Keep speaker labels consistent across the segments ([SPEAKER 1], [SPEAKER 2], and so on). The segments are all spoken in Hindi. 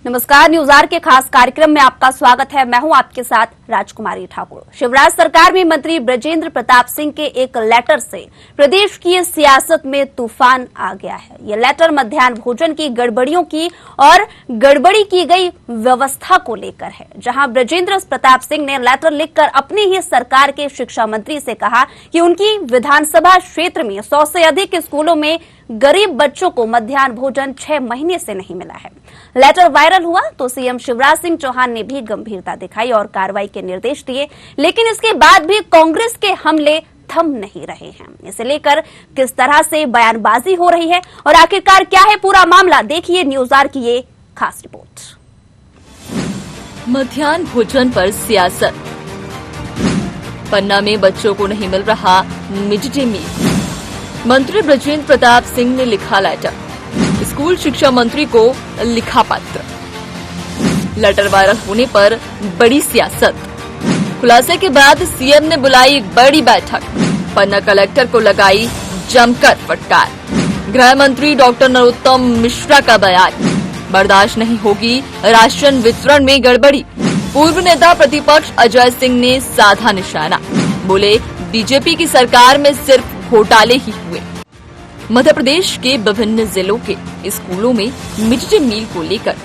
[SPEAKER 1] नमस्कार, न्यूज आर के खास कार्यक्रम में आपका स्वागत है। मैं हूं आपके साथ राजकुमारी ठाकुर। शिवराज सरकार में मंत्री ब्रजेंद्र प्रताप सिंह के एक लेटर से प्रदेश की सियासत में तूफान आ गया है। यह लेटर मध्याह्न भोजन की गड़बड़ियों की और गड़बड़ी की गई व्यवस्था को लेकर है, जहां ब्रजेंद्र प्रताप सिंह ने लेटर लिखकर अपनी ही सरकार के शिक्षा मंत्री से कहा कि उनकी विधानसभा क्षेत्र में 100 से अधिक स्कूलों में गरीब बच्चों को मध्याह्न भोजन 6 महीने से नहीं मिला है। लेटर वायरल हुआ तो सीएम शिवराज सिंह चौहान ने भी गंभीरता दिखाई और कार्रवाई के निर्देश दिए, लेकिन इसके बाद भी कांग्रेस के हमले थम नहीं रहे हैं। इसे लेकर किस तरह से बयानबाजी हो रही है और आखिरकार क्या है पूरा मामला, देखिए न्यूज आर की ये खास रिपोर्ट।
[SPEAKER 2] मध्याह्न भोजन पर सियासत, पन्ना में बच्चों को नहीं मिल रहा मिड डे मील। मंत्री ब्रजेंद्र प्रताप सिंह ने लिखा लेटर, स्कूल शिक्षा मंत्री को लिखा पत्र। लेटर वायरल होने पर बड़ी सियासत। खुलासे के बाद सीएम ने बुलाई एक बड़ी बैठक, पन्ना कलेक्टर को लगाई जमकर फटकार। गृह मंत्री डॉक्टर नरोत्तम मिश्रा का बयान, बर्दाश्त नहीं होगी राशन वितरण में गड़बड़ी। पूर्व नेता प्रतिपक्ष अजय सिंह ने साधा निशाना, बोले बीजेपी की सरकार में सिर्फ घोटाले ही हुए। मध्य प्रदेश के विभिन्न जिलों के स्कूलों में मिड डे मील को लेकर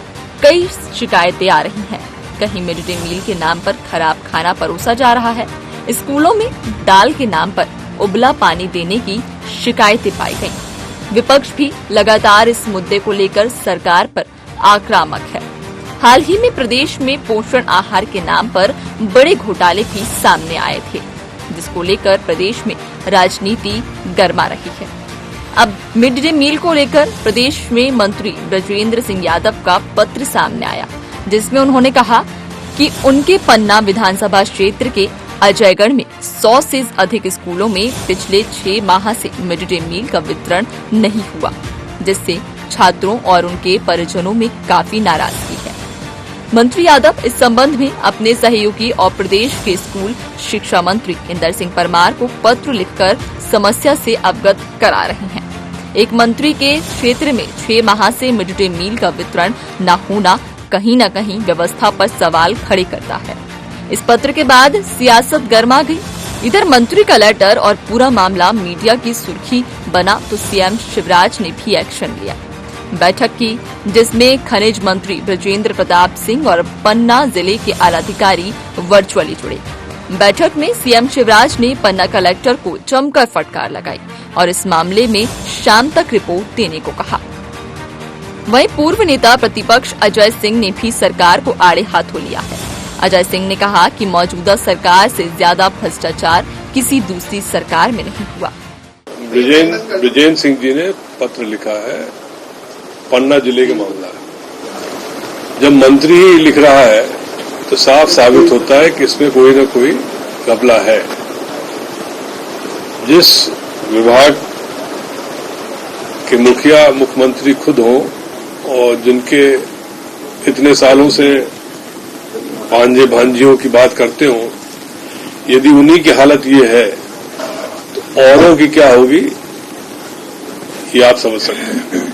[SPEAKER 2] कई शिकायतें आ रही हैं। कहीं मिड डे मील के नाम पर खराब खाना परोसा जा रहा है। स्कूलों में दाल के नाम पर उबला पानी देने की शिकायतें पाई गईं। विपक्ष भी लगातार इस मुद्दे को लेकर सरकार पर आक्रामक है। हाल ही में प्रदेश में पोषण आहार के नाम पर बड़े घोटाले भी सामने आए थे, जिसको लेकर प्रदेश में राजनीति गर्मा रही है। अब मिड डे मील को लेकर प्रदेश में मंत्री ब्रजेंद्र सिंह यादव का पत्र सामने आया, जिसमें उन्होंने कहा कि उनके पन्ना विधानसभा क्षेत्र के अजयगढ़ में 100 से अधिक स्कूलों में पिछले 6 माह से मिड डे मील का वितरण नहीं हुआ, जिससे छात्रों और उनके परिजनों में काफी नाराजगी है। मंत्री यादव इस संबंध में अपने सहयोगी और प्रदेश के स्कूल शिक्षा मंत्री इंदर सिंह परमार को पत्र लिखकर समस्या से अवगत करा रहे हैं। एक मंत्री के क्षेत्र में 6 माह से मिड डे मील का वितरण न होना कहीं न कहीं व्यवस्था पर सवाल खड़े करता है। इस पत्र के बाद सियासत गर्मा गई। इधर मंत्री का लेटर और पूरा मामला मीडिया की सुर्खी बना तो सीएम शिवराज ने भी एक्शन लिया। बैठक की, जिसमें खनिज मंत्री ब्रजेंद्र प्रताप सिंह और पन्ना जिले के आलाधिकारी वर्चुअली जुड़े। बैठक में सीएम शिवराज ने पन्ना कलेक्टर को जमकर फटकार लगाई और इस मामले में शाम तक रिपोर्ट देने को कहा। वहीं पूर्व नेता प्रतिपक्ष अजय सिंह ने भी सरकार को आड़े हाथों लिया है। अजय सिंह ने कहा कि मौजूदा सरकार से ज्यादा भ्रष्टाचार किसी दूसरी सरकार में नहीं हुआ।
[SPEAKER 3] ब्रजेंद्र सिंह जी ने पत्र लिखा है, पन्ना जिले का मामला है। जब मंत्री ही लिख रहा है तो साफ साबित होता है कि इसमें कोई न कोई घपला है। जिस विभाग के मुखिया मुख्यमंत्री खुद हों और जिनके इतने सालों से भांजे भांजियों की बात करते हों, यदि उन्हीं की हालत ये है तो औरों की क्या होगी, ये आप समझ सकते हैं।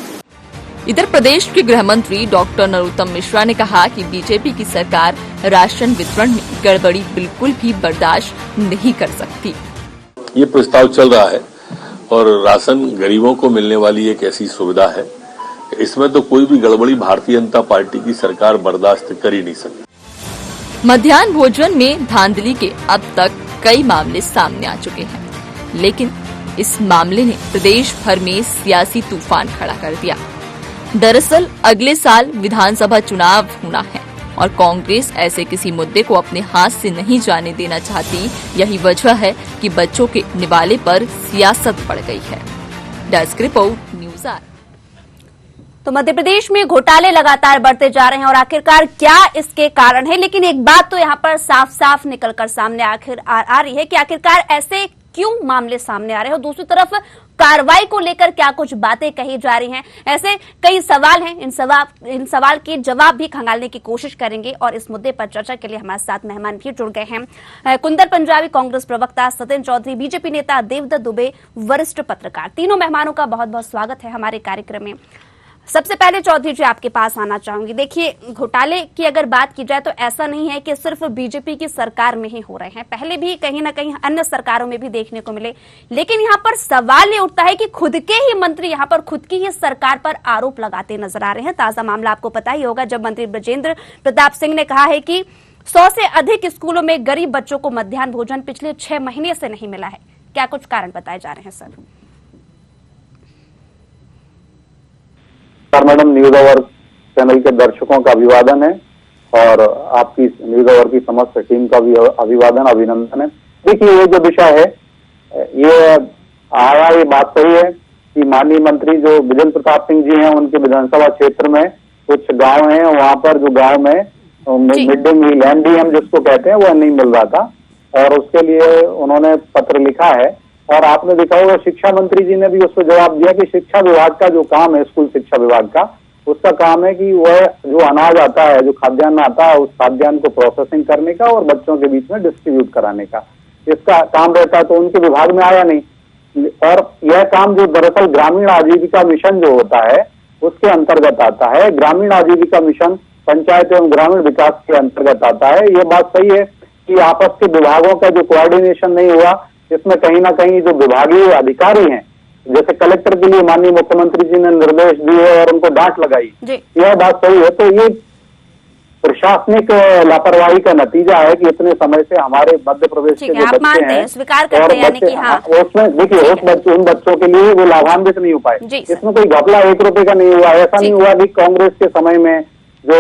[SPEAKER 2] इधर प्रदेश के गृह मंत्री डॉक्टर नरोत्तम मिश्रा ने कहा कि बीजेपी की सरकार राशन वितरण में गड़बड़ी बिल्कुल भी बर्दाश्त नहीं कर सकती।
[SPEAKER 3] ये प्रस्ताव चल रहा है और राशन गरीबों को मिलने वाली एक ऐसी सुविधा है, इसमें तो कोई भी गड़बड़ी भारतीय जनता पार्टी की सरकार बर्दाश्त कर ही नहीं सकती।
[SPEAKER 2] मध्याह्न भोजन में धांधली के अब तक कई मामले सामने आ चुके हैं, लेकिन इस मामले ने प्रदेश भर में सियासी तूफान खड़ा कर दिया। दरअसल अगले साल विधानसभा चुनाव होना है और कांग्रेस ऐसे किसी मुद्दे को अपने हाथ से नहीं जाने देना चाहती। यही वजह है कि बच्चों के निवाले पर सियासत बढ़ गई है। Desk report, news R.
[SPEAKER 1] तो मध्य प्रदेश में घोटाले लगातार बढ़ते जा रहे हैं और आखिरकार क्या इसके कारण है, लेकिन एक बात तो यहाँ पर साफ साफ निकलकर सामने आ रही है कि आखिरकार ऐसे क्यों मामले सामने आ रहे हैं और दूसरी तरफ कार्रवाई को लेकर क्या कुछ बातें कही जा रही हैं। ऐसे कई सवाल हैं, इन सवाल के जवाब भी खंगालने की कोशिश करेंगे और इस मुद्दे पर चर्चा के लिए हमारे साथ मेहमान भी जुड़ गए हैं। कुंदर पंजाबी कांग्रेस प्रवक्ता, सत्येंद्र चौधरी बीजेपी नेता, देवदत्त दुबे वरिष्ठ पत्रकार। तीनों मेहमानों का बहुत बहुत स्वागत है हमारे कार्यक्रम में। सबसे पहले चौधरी जी आपके पास आना चाहूंगी। देखिए, घोटाले की अगर बात की जाए तो ऐसा नहीं है कि सिर्फ बीजेपी की सरकार में ही हो रहे हैं, पहले भी कहीं ना कहीं अन्य सरकारों में भी देखने को मिले। लेकिन यहाँ पर सवाल ये उठता है कि खुद के ही मंत्री यहाँ पर खुद की ही सरकार पर आरोप लगाते नजर आ रहे हैं। ताजा मामला आपको पता ही होगा, जब मंत्री ब्रजेंद्र प्रताप सिंह ने कहा है कि 100 से अधिक स्कूलों में गरीब बच्चों को मध्याह्न भोजन पिछले 6 महीने से नहीं मिला है। क्या कुछ कारण बताए जा रहे हैं sir?
[SPEAKER 4] Madam, News Hour channel के दर्शकों का अभिवादन है और आपकी न्यूज आवर की समस्त टीम का भी अभिवादन, अभिनंदन है। देखिए, ये जो विषय है, ये बात सही है कि माननीय मंत्री जो ब्रजेंद्र प्रताप सिंह जी हैं, उनके विधानसभा क्षेत्र में कुछ गांव हैं, वहां पर जो गांव में मिड डे मील MDM जिसको कहते हैं वो नहीं मिल रहा था और उसके लिए उन्होंने पत्र लिखा है। और आपने देखा होगा शिक्षा मंत्री जी ने भी उसको जवाब दिया कि शिक्षा विभाग का जो काम है, स्कूल शिक्षा विभाग का, उसका काम है कि वह जो अनाज आता है, जो खाद्यान्न आता है, उस खाद्यान्न को प्रोसेसिंग करने का और बच्चों के बीच में डिस्ट्रीब्यूट कराने का, इसका काम रहता है। तो उनके विभाग में आया नहीं और यह काम जो दरअसल ग्रामीण आजीविका मिशन जो होता है उसके अंतर्गत आता है। ग्रामीण आजीविका मिशन पंचायत एवं ग्रामीण विकास के अंतर्गत आता है। ये बात सही है कि आपस के विभागों का जो कोऑर्डिनेशन नहीं हुआ, इसमें कहीं ना कहीं जो विभागीय अधिकारी हैं, जैसे कलेक्टर के लिए माननीय मुख्यमंत्री जी ने निर्देश दिए और उनको डांट लगाई, यह बात सही है। तो ये प्रशासनिक लापरवाही का नतीजा है कि इतने समय से हमारे मध्य प्रदेश के जो बच्चे हैं,
[SPEAKER 1] स्वीकार करते हैं, यानी कि हाँ,
[SPEAKER 4] उसमें देखिए उन बच्चों के लिए वो लाभान्वित नहीं हो पाए। इसमें कोई घपला 1 रुपए का नहीं हुआ। ऐसा नहीं हुआ कि कांग्रेस के समय में जो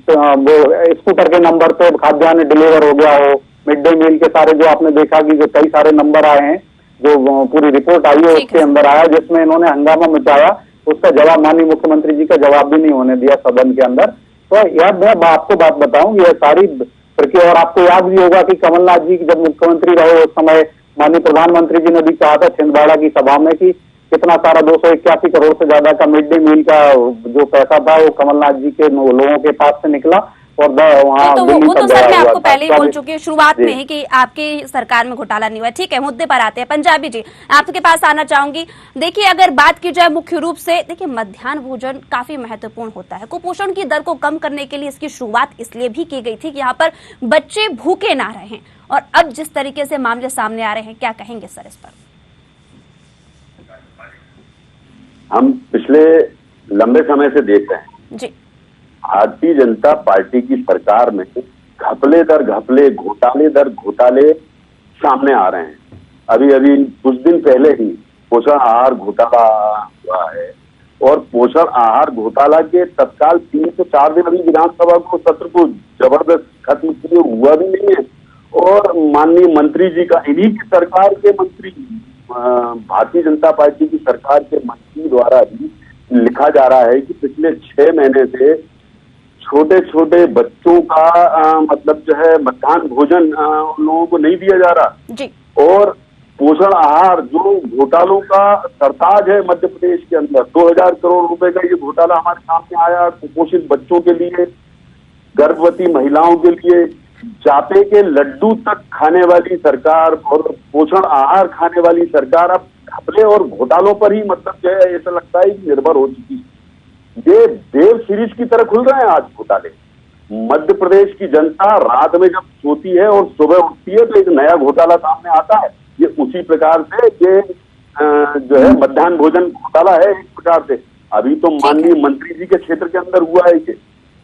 [SPEAKER 4] स्कूटर के नंबर पे खाद्यान्न डिलीवर हो गया हो, मिड डे मील के सारे जो आपने देखा कि जो कई सारे नंबर आए हैं, जो पूरी रिपोर्ट आई है उसके अंदर आया, जिसमें इन्होंने हंगामा मचाया, उसका जवाब माननीय मुख्यमंत्री जी का जवाब भी नहीं होने दिया सदन के अंदर। तो यह मैं आपको बात बताऊं, यह सारी प्रक्रिया, और आपको याद भी होगा कि कमलनाथ जी जब मुख्यमंत्री रहे उस समय माननीय प्रधानमंत्री जी ने भी कहा था छिंदवाड़ा की सभा में कि कितना सारा 281 करोड़ से ज्यादा का मिड डे मील का जो पैसा था वो कमलनाथ जी के लोगों के पास से निकला और वहाँ
[SPEAKER 1] तो वो तो सर मैं आपको पहले ही बोल चुकी हूँ शुरुआत में ही कि आपकी सरकार में घोटाला नहीं हुआ। ठीक है, मुद्दे पर आते हैं। पंजाबी जी, आपके पास आना चाहूंगी। देखिए, अगर बात की जाए मुख्य रूप से, देखिए मध्याह्न भोजन काफी महत्वपूर्ण होता है। कुपोषण की दर को कम करने के लिए इसकी शुरुआत इसलिए भी की गई थी कि यहाँ पर बच्चे भूखे ना रहें, और अब जिस तरीके से मामले सामने आ रहे हैं, क्या कहेंगे सर इस पर?
[SPEAKER 5] हम पिछले लंबे समय से देख रहे हैं जी, भारतीय जनता पार्टी की सरकार में घपले दर घपले, घोटाले दर घोटाले सामने आ रहे हैं। अभी अभी कुछ दिन पहले ही पोषण आहार घोटाला हुआ है और पोषण आहार घोटाला के तत्काल 3 से 4 दिन अभी विधानसभा को सत्र को जबरदस्त खत्म किए हुआ भी नहीं है और माननीय मंत्री जी का, इन्हीं की सरकार के मंत्री, भारतीय जनता पार्टी की सरकार के मंत्री द्वारा भी लिखा जा रहा है कि पिछले 6 महीने से छोटे छोटे बच्चों का मतलब जो है मध्याह्न भोजन उन लोगों को नहीं दिया जा रहा जी। और पोषण आहार जो घोटालों का सरताज है मध्य प्रदेश के अंदर, 2000 करोड़ रुपए का ये घोटाला हमारे सामने आया। कुपोषित बच्चों के लिए, गर्भवती महिलाओं के लिए जापे के लड्डू तक खाने वाली सरकार और पोषण आहार खाने वाली सरकार अब घपले और घोटालों पर ही मतलब जो है ऐसा लगता है कि निर्भर हो चुकी है। ये देव सीरीज की तरह खुल रहे हैं आज घोटाले। मध्य प्रदेश की जनता रात में जब सोती है और सुबह उठती है तो एक नया घोटाला सामने आता है। ये उसी प्रकार से ये जो है मध्याह्न भोजन घोटाला है एक प्रकार से। अभी तो माननीय मंत्री जी के क्षेत्र के अंदर हुआ है ये,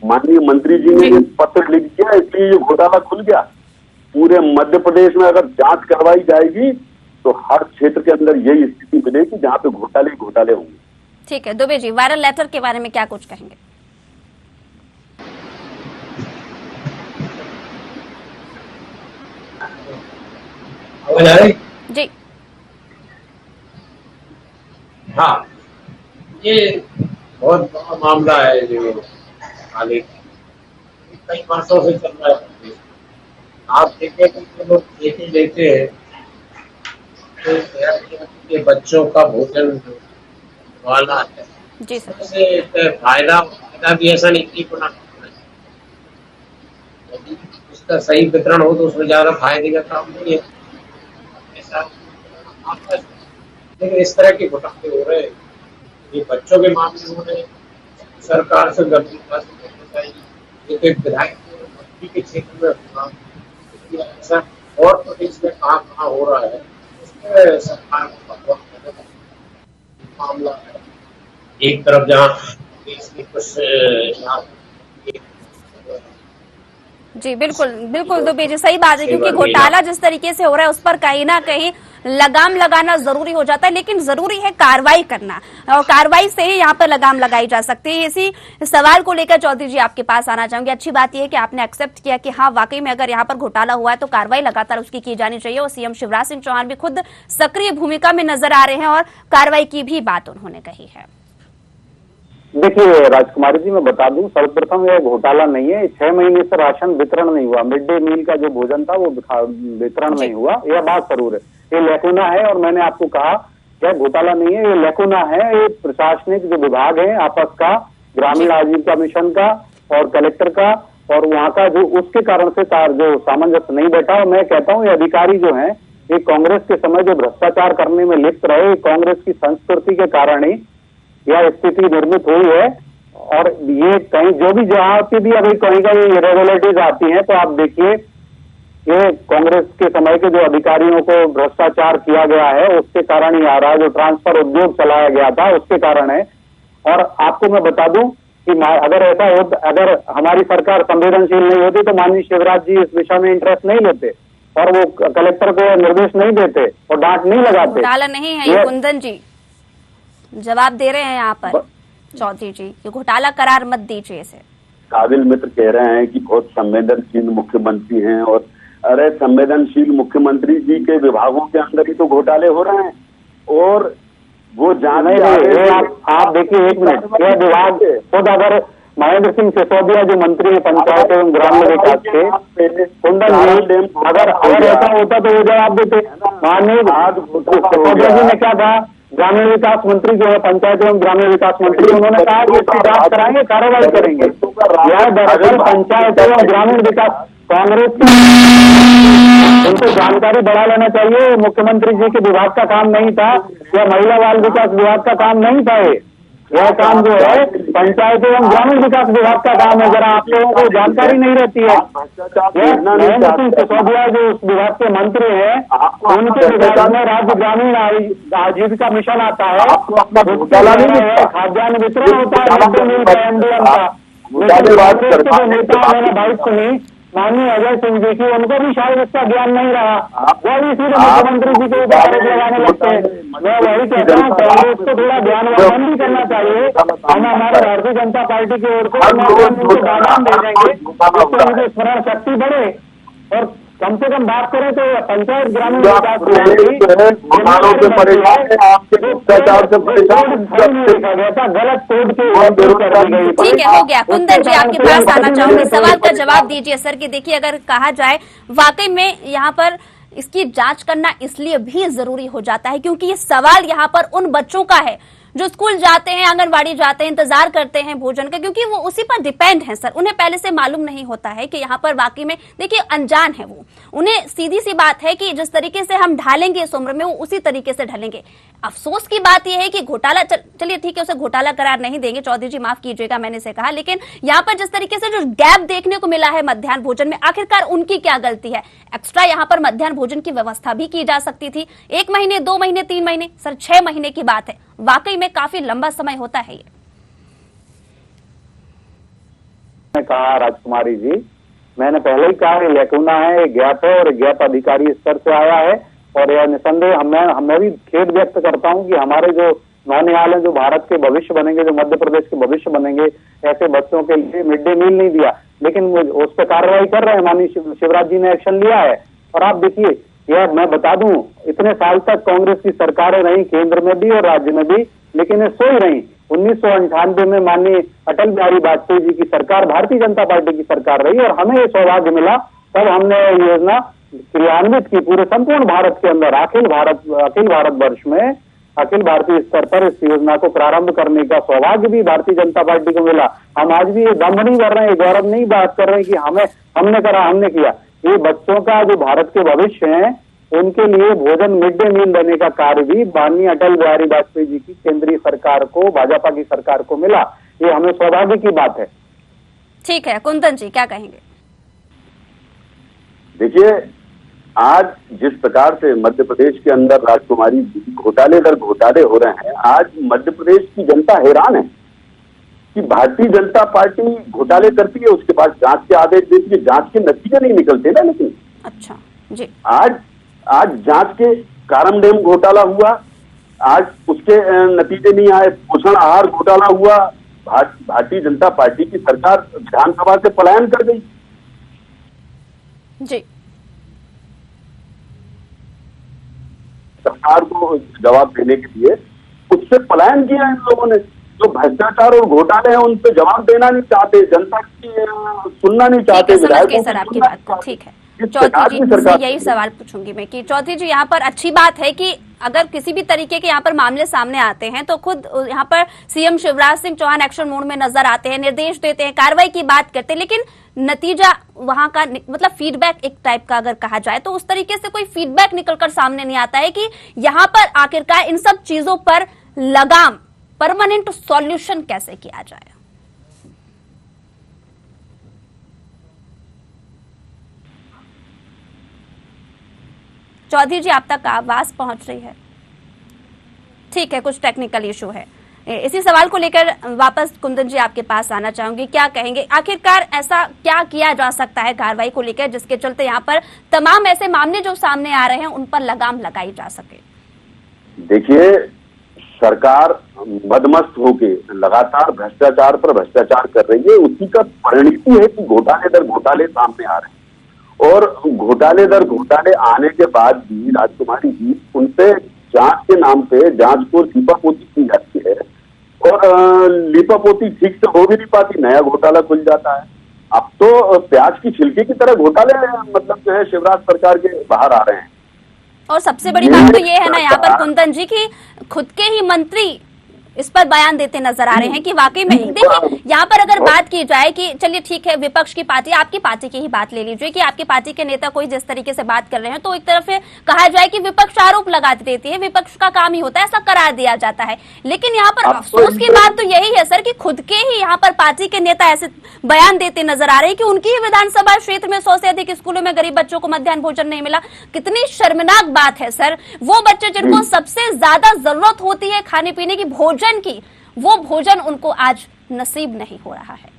[SPEAKER 5] माननीय मंत्री जी ने पत्र लिख दिया इसलिए ये घोटाला खुल गया। पूरे मध्य प्रदेश में अगर जांच करवाई जाएगी तो हर क्षेत्र के अंदर यही स्थिति मिलेगी जहां पे घोटाले घोटाले होंगे।
[SPEAKER 1] ठीक है, दुबे जी, वायरल लेटर के बारे में क्या कुछ कहेंगे? जी
[SPEAKER 6] हाँ, ये बहुत बड़ा मामला है जो हाल कई वर्षों से चल रहा है। आप देखें कि लोग खेती लेते हैं तो ये बच्चों का भोजन वाला है जी सर, फायदा भी ऐसा नहीं कि यदि उसका सही वितरण हो तो उसमें ज्यादा फायदे का काम नहीं है ऐसा। लेकिन इस तरह के घोटाले हो रहे हैं, ये बच्चों के मामले हो रहे हैं, सरकार से गंभीरता से देखना चाहिए। एक विधायक मंत्री के क्षेत्र में होना, ऐसा और प्रदेश में कहाँ कहाँ हो रहा है, इसमें सरकार को बहुत मामला है। एक तरफ जहाँ देश के कुछ
[SPEAKER 1] जी बिल्कुल बिल्कुल दुबे जी, सही बात है, क्योंकि घोटाला जिस तरीके से हो रहा है उस पर कहीं ना कहीं लगाम लगाना जरूरी हो जाता है, लेकिन जरूरी है कार्रवाई करना, और कार्रवाई से ही यहाँ पर लगाम लगाई जा सकती है। इसी सवाल को लेकर चौधरी जी आपके पास आना चाहूंगी। अच्छी बात यह है कि आपने एक्सेप्ट किया कि हाँ वाकई में अगर यहाँ पर घोटाला हुआ है तो कार्रवाई लगातार उसकी की जानी चाहिए, और सीएम शिवराज सिंह चौहान भी खुद सक्रिय भूमिका में नजर आ रहे हैं और कार्रवाई की भी बात उन्होंने कही है।
[SPEAKER 4] देखिए राजकुमारी जी, मैं बता दूं, सर्वप्रथम यह घोटाला नहीं है। 6 महीने से राशन वितरण नहीं हुआ, मिड डे मील का जो भोजन था वो वितरण नहीं हुआ, यह बात जरूर है। ये लैकुना है, और मैंने आपको कहा यह घोटाला नहीं है, ये लैकुना है। ये प्रशासनिक जो विभाग है आपस का, ग्रामीण आजीविका मिशन का और कलेक्टर का और वहाँ का, जो उसके कारण से जो सामंजस्य नहीं बैठा। और मैं कहता हूँ ये अधिकारी जो है, ये कांग्रेस के समय जो भ्रष्टाचार करने में लिप्त रहे, कांग्रेस की संस्कृति के कारण ही यह स्थिति निर्मित हुई है। और ये कहीं जो भी जहां पे भी अभी कहीं कहीं इरेगुलरिटीज आती हैं, तो आप देखिए ये कांग्रेस के समय के जो अधिकारियों को भ्रष्टाचार किया गया है उसके कारण ही आ रहा है। जो ट्रांसफर उद्योग चलाया गया था उसके कारण है। और आपको मैं बता दूं कि अगर ऐसा हो, अगर हमारी सरकार संवेदनशील नहीं होती तो माननीय शिवराज जी इस विषय में इंटरेस्ट नहीं लेते और वो कलेक्टर को निर्देश नहीं देते और डांट नहीं लगाते।
[SPEAKER 1] घोटाला नहीं है ये, कुंदन जी जवाब दे रहे हैं यहाँ पर चौधरी जी, ये घोटाला करार मत दीजिए इसे।
[SPEAKER 5] काबिल मित्र कह रहे हैं कि बहुत संवेदनशील मुख्यमंत्री हैं, और अरे संवेदनशील मुख्यमंत्री जी के विभागों के अंदर ही तो घोटाले हो रहे हैं। और वो जाने आप देखिए, एक मिनट, यह विभाग खुद अगर महेंद्र सिंह सिसोदिया जो मंत्री है पंचायत एवं ग्रामीण विकास के, कुंदन जी, अगर ऐसा होता तो वो जवाब देते। माननीय सिसोदिया जी ने क्या कहा, ग्रामीण विकास मंत्री जो है, पंचायत एवं ग्रामीण विकास मंत्री, उन्होंने कहा कि इसकी जांच कराएंगे, कार्रवाई करेंगे। यह दरअसल पंचायत एवं ग्रामीण विकास कांग्रेस की, उनको जानकारी बढ़ा लेना चाहिए। मुख्यमंत्री जी के विभाग का काम नहीं था, या महिला बाल विकास विभाग का काम नहीं था। यह काम जो है पंचायत एवं ग्रामीण विकास विभाग का काम है। जरा आप लोगों को जानकारी नहीं रहती है। महेंद्र सिंह सिसोदिया जो उस विभाग के मंत्री है, उनके विभाग में राज्य ग्रामीण आजीविका मिशन आता है, खाद्यान्न वितरण होता है एमडीएम का। नेता मैंने बात सुनी माननीय अजय सिंह जी की, उनको भी शायद इसका ज्ञान नहीं रहा, वो भी सीधे मुख्यमंत्री जी के ऊपर आरोप लगाने लगते हैं। मैं वही कहता हूँ कांग्रेस को थोड़ा ज्ञानवर्धन भी करना चाहिए। हम हमारे भारतीय जनता पार्टी की ओर से दान दे देंगे, जिससे उनकी स्मरण शक्ति बढ़े और कम से कम बात करें तो पंचायत ग्रामीण विकास गलत कोड के।
[SPEAKER 1] ठीक है, हो गया। कुंदन जी आपके पास आना चाहूंगी, सवाल का जवाब दीजिए सर कि देखिए अगर कहा जाए वाकई में यहाँ पर इसकी जांच करना इसलिए भी जरूरी हो जाता है क्योंकि ये सवाल यहाँ पर उन बच्चों का है जो स्कूल जाते हैं, आंगनबाड़ी जाते हैं, इंतजार करते हैं भोजन का, क्योंकि वो उसी पर डिपेंड है सर। उन्हें पहले से मालूम नहीं होता है कि यहाँ पर वाकई में देखिए अनजान है वो। उन्हें सीधी सी बात है कि जिस तरीके से हम ढालेंगे इस उम्र में वो उसी तरीके से ढलेंगे। अफसोस की बात यह है कि घोटाला, चलिए ठीक है उसे घोटाला करार नहीं देंगे, चौधरी जी माफ कीजिएगा मैंने से कहा, लेकिन यहाँ पर जिस तरीके से जो गैप देखने को मिला है मध्याह्न भोजन में, आखिरकार उनकी क्या गलती है? एक्स्ट्रा यहाँ पर मध्याह्न भोजन की व्यवस्था भी की जा सकती थी। 1 महीने, 2 महीने, 3 महीने, सर 6 महीने की बात है, वाकई में काफी लंबा समय होता है ये।
[SPEAKER 4] कहा राजकुमारी जी, मैंने पहले ही कहा लैकुना है, गैप है और गैप अधिकारी स्तर से आया है। और यह निसंदेह मैं भी खेद व्यक्त करता हूं कि हमारे जो नौनिहाल हैं, जो भारत के भविष्य बनेंगे, जो मध्य प्रदेश के भविष्य बनेंगे, ऐसे बच्चों के लिए मिड डे मील नहीं दिया, लेकिन उस पर कार्रवाई कर रहे हैं। माननीय शिवराज जी ने एक्शन लिया है। और आप देखिए, यह मैं बता दूं, इतने साल तक कांग्रेस की सरकारें रही, केंद्र में भी और राज्य में भी, लेकिन ये सोई रही। 1998 में माननीय अटल बिहारी वाजपेयी जी की सरकार भारतीय जनता पार्टी की सरकार रही और हमें ये सौभाग्य मिला, तब हमने योजना क्रियान्वित की पूरे संपूर्ण भारत के अंदर, अखिल भारतवर्ष में, अखिल भारतीय स्तर पर इस योजना को प्रारंभ करने का सौभाग्य भी भारतीय जनता पार्टी को मिला। हम आज भी ये दम्भ नहीं कर रहे हैं, गौरव नहीं बात कर रहे हैं कि हमने करा, हमने किया। ये बच्चों का जो भारत के भविष्य है, उनके लिए भोजन मिड डे मील देने का कार्य भी माननीय अटल बिहारी वाजपेयी जी की केंद्रीय सरकार को, भाजपा की सरकार को मिला। ये हमें सौभाग्य की बात है।
[SPEAKER 1] ठीक है, कुंदन जी क्या कहेंगे?
[SPEAKER 5] देखिए, आज जिस प्रकार से मध्य प्रदेश के अंदर राजकुमारी घोटाले दर घोटाले हो रहे हैं, आज मध्य प्रदेश की जनता हैरान है कि भारतीय जनता पार्टी घोटाले करती है, उसके बाद जांच के आदेश देती है, जांच के नतीजे नहीं निकलते ना। लेकिन
[SPEAKER 1] अच्छा जी,
[SPEAKER 5] आज जांच के कारमडेम घोटाला हुआ, आज उसके नतीजे नहीं आए। पोषण आहार घोटाला हुआ, भारतीय जनता पार्टी की सरकार विधानसभा से पलायन कर गई
[SPEAKER 1] जी।
[SPEAKER 5] सरकार को जवाब देने के लिए उससे पलायन किया इन लोगों ने। जो भ्रष्टाचार और घोटाले हैं उन पे जवाब देना नहीं चाहते, जनता की सुनना नहीं चाहते।
[SPEAKER 1] विधायकों सर आपकी बात को, ठीक है। चौधरी जी से यही सवाल पूछूंगी मैं कि चौधरी जी, यहाँ पर अच्छी बात है कि अगर किसी भी तरीके के यहाँ पर मामले सामने आते हैं तो खुद यहाँ पर CM Shivraj Singh Chouhan action mode में नजर आते हैं, निर्देश देते हैं, कार्रवाई की बात करते हैं, लेकिन नतीजा वहां का मतलब फीडबैक एक टाइप का अगर कहा जाए तो उस तरीके से कोई फीडबैक निकलकर सामने नहीं आता है कि यहाँ पर आखिरकार इन सब चीजों पर लगाम, परमानेंट सॉल्यूशन कैसे किया जाए। चौधरी जी आप तक आवाज पहुंच रही है? ठीक है, कुछ टेक्निकल इशू है। इसी सवाल को लेकर वापस कुंदन जी आपके पास आना चाहूंगी, क्या कहेंगे आखिरकार ऐसा क्या किया जा सकता है कार्रवाई को लेकर जिसके चलते यहाँ पर तमाम ऐसे मामले जो सामने आ रहे हैं उन पर लगाम लगाई जा सके?
[SPEAKER 5] देखिए, सरकार मदमस्त होके लगातार भ्रष्टाचार पर भ्रष्टाचार कर रही है, उसी का परिणति है कि घोटाले दर घोटाले सामने आ रहे हैं। और घोटाले दर घोटाले आने के बाद भी राजकुमारी जी उनपे जांच के नाम पे जांच को लीपापोती की जाती है और लीपापोती ठीक से हो भी नहीं पाती, नया घोटाला खुल जाता है। अब तो प्याज की छिलके की तरह घोटाले मतलब जो है शिवराज सरकार के बाहर आ रहे हैं।
[SPEAKER 1] और सबसे बड़ी बात तो ये है ना यहाँ पर कुंदन जी की खुद के ही मंत्री इस पर बयान देते नजर आ रहे हैं कि वाकई में देखिए यहाँ पर अगर बात की जाए कि चलिए ठीक है विपक्ष की पार्टी, आपकी पार्टी की ही बात ले लीजिए कि आपकी पार्टी के नेता कोई जिस तरीके से बात कर रहे हैं तो एक तरफ कहा जाए कि विपक्ष आरोप लगा देती है, विपक्ष का काम ही होता है, ऐसा करार दिया जाता है। लेकिन यहाँ पर अफसोस की बात तो यही है सर कि खुद के ही यहाँ पर पार्टी के नेता ऐसे बयान देते नजर आ रहे हैं कि उनकी ही विधानसभा क्षेत्र में 100 से अधिक स्कूलों में गरीब बच्चों को मध्याह्न भोजन नहीं मिला। कितनी शर्मनाक बात है सर, वो बच्चे जिनको सबसे ज्यादा जरूरत होती है खाने पीने की, भोजन की, वो भोजन उनको आज नसीब नहीं हो रहा है।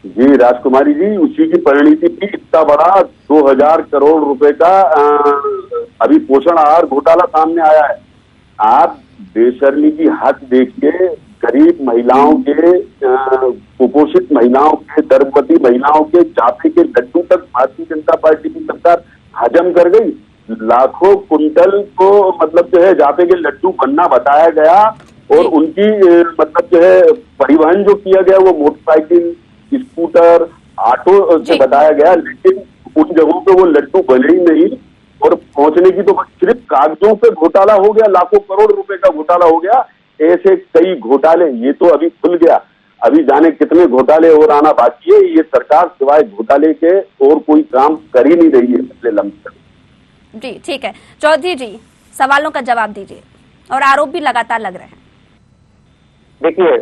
[SPEAKER 5] जी राजकुमारी जी, उसी की परिणति भी इतना बड़ा 2000 करोड़ रुपए का अभी पोषण आहार घोटाला सामने आया है। आप बेशर्मी की हद देखिए, गरीब महिलाओं के, कुपोषित महिलाओं के, गर्भवती महिलाओं के जाते के लड्डू तक भारतीय जनता पार्टी की सरकार हजम कर गई। लाखों कुंटल को मतलब जो है जाते के लड्डू बनना बताया गया और उनकी मतलब जो है परिवहन जो किया गया वो मोटरसाइकिल, स्कूटर, ऑटो से बताया गया, लेकिन उन जगहों पे वो लड्डू बने ही नहीं और पहुंचने की तो सिर्फ कागजों पे घोटाला हो गया, लाखों करोड़ रुपए का घोटाला हो गया। ऐसे कई घोटाले, ये तो अभी खुल गया, अभी जाने कितने घोटाले और आना बाकी है। ये सरकार सिवाय घोटाले के और कोई काम कर ही नहीं रही है पिछले लंबे समय।
[SPEAKER 1] जी ठीक है, चौधरी जी सवालों का जवाब दीजिए और आरोप भी लगातार लग रहे हैं।
[SPEAKER 4] देखिए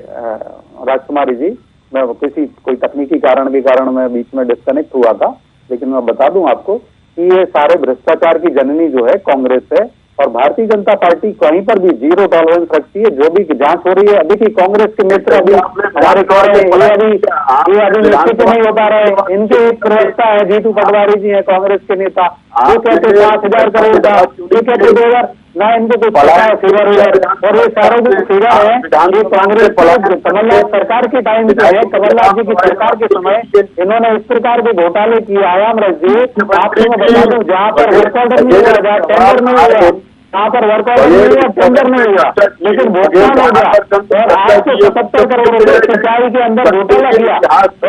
[SPEAKER 4] राजकुमारी जी, मैं कोई तकनीकी कारण के कारण मैं बीच में डिस्कनेक्ट हुआ था, लेकिन मैं बता दूं आपको कि ये सारे भ्रष्टाचार की जननी जो है कांग्रेस है और भारतीय जनता पार्टी कहीं पर भी जीरो टॉलरेंस रखती है। जो भी जांच हो रही है, अभी की कांग्रेस के नेता अभी हमारे अभी निश्चित नहीं हो पा रहे। इनके एक प्रवक्ता है जीतू पटवारी जी है कांग्रेस के नेता, वो कहते 5000 करोड़ का, ये कहते 2000 ना, इनको कुछ पता है फिगर और ये सारे जो फिगर है ये कांग्रेस कमलनाथ सरकार के टाइम पे है, कमलनाथ जी की सरकार के समय इन्होंने इस प्रकार के घोटाले किए। आयाम रख दिए, आपको मैं बता दूं, जहाँ पर वर्क ऑर्डर नहीं हुआ, जहाँ टेंडर नहीं हुआ, यहाँ पर वर्क ऑर्डर नहीं हुआ, टेंडर नहीं हुआ, लेकिन भुगतान हो गया और आज के 77 करोड़ रुपए सिंचाई के अंदर घोटाला किया।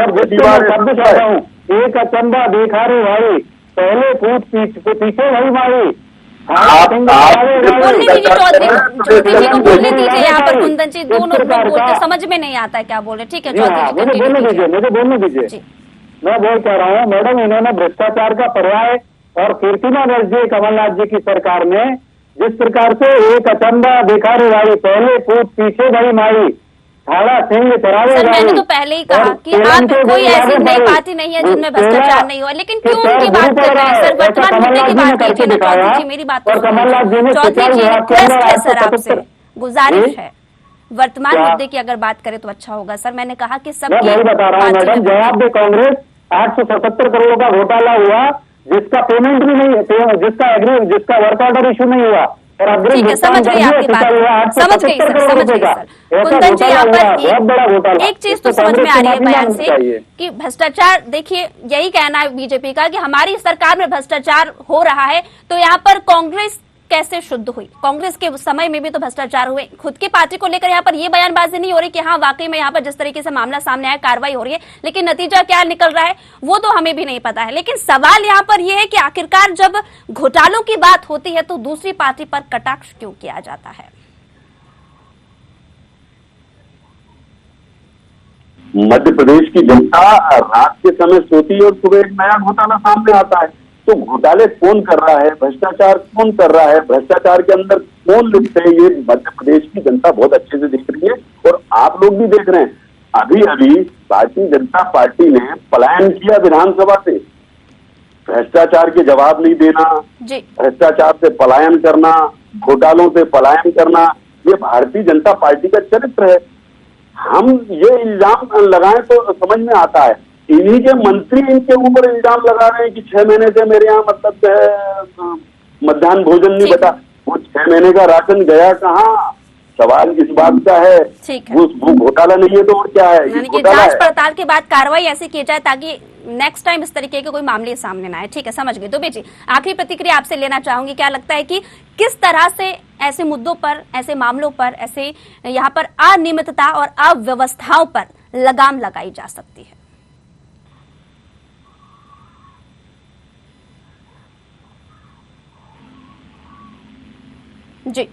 [SPEAKER 4] और जिसकी मैं शब्द चाह रहा हूँ, एक अचंबा देखा रे भाई, पहले पूछ पीछे नहीं मारी।
[SPEAKER 1] बोलने दीजिए चौधरी जी को, बोलने दीजिए। यहाँ पर कुंदन जी दोनों बोलते समझ में नहीं आता है क्या बोल रहे। ठीक है चौधरी जी,
[SPEAKER 4] मुझे बोलने दीजिए। मैं बोल कह रहा हूँ मैडम, इन्होंने भ्रष्टाचार का पर्याय और कीर्तिमान दर्जे कमलनाथ जी की सरकार ने जिस प्रकार से एक अचंबा देखा रे भाई, पहले पूछ पीछे नहीं मारी, थाड़ा सिंह चरावे
[SPEAKER 1] सर, मैंने तो पहले ही कहा कि आप कोई ऐसी नई पार्टी नहीं है जिनमें भ्रष्टाचार नहीं हुआ, लेकिन क्यों उनकी बात कर रहे हैं सर? वर्तमान मुद्दे की बात कीजिए ना, चौधरी जी मेरी बात तो सुनिए। चौधरी जी रिक्वेस्ट है सर आपसे, गुजारिश है, वर्तमान मुद्दे की अगर बात करें तो अच्छा होगा सर। मैंने कहा कि सब
[SPEAKER 4] बता रहा हूँ मैडम, जवाब दे कांग्रेस। 877 करोड़ का घोटाला हुआ, जिसका पेमेंट भी नहीं, जिसका वर्क ऑर्डर इशू नहीं हुआ, और
[SPEAKER 1] ठीक है, समझ गई आपकी बात, समझ गई सर, समझ गई सर। कुंदन जी, यहाँ पर एक चीज तो समझ में आ रही है बयान से कि भ्रष्टाचार, देखिए यही कहना है बीजेपी का कि हमारी सरकार में भ्रष्टाचार हो रहा है, तो यहाँ पर कांग्रेस कैसे शुद्ध हुई? कांग्रेस के समय में भी तो भ्रष्टाचार हुए। खुद की पार्टी को लेकर यहाँ पर ये बयानबाजी नहीं हो रही कि हाँ वाकई में यहाँ पर जिस तरीके से मामला सामने आया कार्रवाई हो रही है, लेकिन नतीजा क्या निकल रहा है वो तो हमें भी नहीं पता है। लेकिन सवाल यहाँ पर यह है कि आखिरकार जब घोटालों की बात होती है तो दूसरी पार्टी पर कटाक्ष क्यों किया जाता है?
[SPEAKER 5] मध्य प्रदेश की जनता रात के समय सोती है और सुबह एक नया घोटाला सामने आता है। तो घोटाले कौन कर रहा है, भ्रष्टाचार कौन कर रहा है, भ्रष्टाचार के अंदर कौन लिप्त है, ये मध्य प्रदेश की जनता बहुत अच्छे से देख रही है और आप लोग भी देख रहे हैं। अभी अभी भारतीय जनता पार्टी ने पलायन किया विधानसभा से, भ्रष्टाचार के जवाब नहीं देना, भ्रष्टाचार से पलायन करना, घोटालों से पलायन करना, ये भारतीय जनता पार्टी का चरित्र है। हम ये इल्जाम लगाएं तो समझ में आता है, इन्हीं के मंत्री इनके ऊपर इल्जाम लगा रहे हैं कि 6 महीने से मेरे यहाँ मतलब जो है मध्याह्न भोजन नहीं बता। वो 6 महीने का राशन गया कहाँ? सवाल इस बात का है, वो घोटाला नहीं है तो और क्या है?
[SPEAKER 1] यानी कि जांच पड़ताल के बाद कार्रवाई ऐसी की जाए ताकि नेक्स्ट टाइम इस तरीके के कोई मामले सामने ना आए। ठीक है, समझ गए। दुबे जी, आखिरी प्रतिक्रिया आपसे लेना चाहूंगी, क्या लगता है कि किस तरह से ऐसे मुद्दों पर, ऐसे मामलों पर, ऐसे यहाँ पर अनियमितता और अव्यवस्थाओं पर लगाम लगाई जा सकती है? जी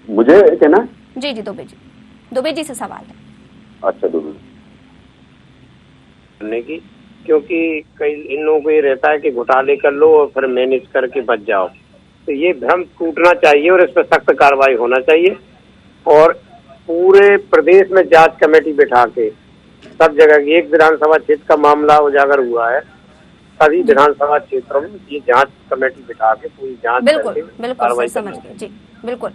[SPEAKER 5] मुझे कहना,
[SPEAKER 1] जी दुबे जी से सवाल है।
[SPEAKER 5] अच्छा, दुबे
[SPEAKER 6] करने की, क्योंकि कई इन लोगों को ये रहता है कि घोटाले कर लो और फिर मैनेज करके बच जाओ, तो ये भ्रम टूटना चाहिए और इस पर सख्त कार्रवाई होना चाहिए। और पूरे प्रदेश में जांच कमेटी बिठा के सब जगह की, एक विधानसभा क्षेत्र का मामला उजागर हुआ है, सभी विधानसभा क्षेत्रों में ये जांच कमेटी बिठा के पूरी जांच
[SPEAKER 1] बिल्कुल समझ गए। जी बिल्कुल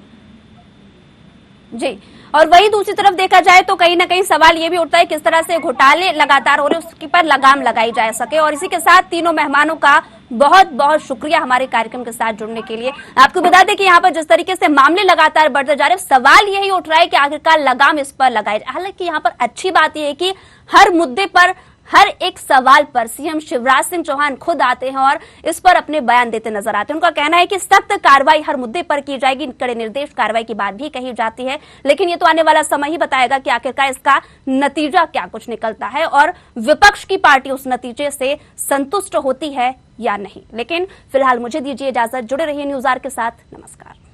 [SPEAKER 1] जी। और वही दूसरी तरफ देखा जाए तो कहीं ना कहीं सवाल ये भी उठता है किस तरह से घोटाले लगातार हो रहे हैं उसके पर लगाम लगाई जा सके। और इसी के साथ तीनों मेहमानों का बहुत बहुत शुक्रिया हमारे कार्यक्रम के साथ जुड़ने के लिए। आपको बता दें कि यहाँ पर जिस तरीके से मामले लगातार बढ़ते जा रहे हैं, सवाल यही उठ रहा है कि आखिरकार लगाम इस पर लगाई जाए। हालांकि यहाँ पर अच्छी बात यह है कि हर मुद्दे पर, हर एक सवाल पर सीएम शिवराज सिंह चौहान खुद आते हैं और इस पर अपने बयान देते नजर आते हैं। उनका कहना है कि सख्त कार्रवाई हर मुद्दे पर की जाएगी, कड़े निर्देश कार्रवाई की बात भी कही जाती है। लेकिन ये तो आने वाला समय ही बताएगा कि आखिरकार इसका नतीजा क्या कुछ निकलता है और विपक्ष की पार्टी उस नतीजे से संतुष्ट होती है या नहीं। लेकिन फिलहाल मुझे दीजिए इजाजत, जुड़े रहिए न्यूज़ आवर के साथ। नमस्कार।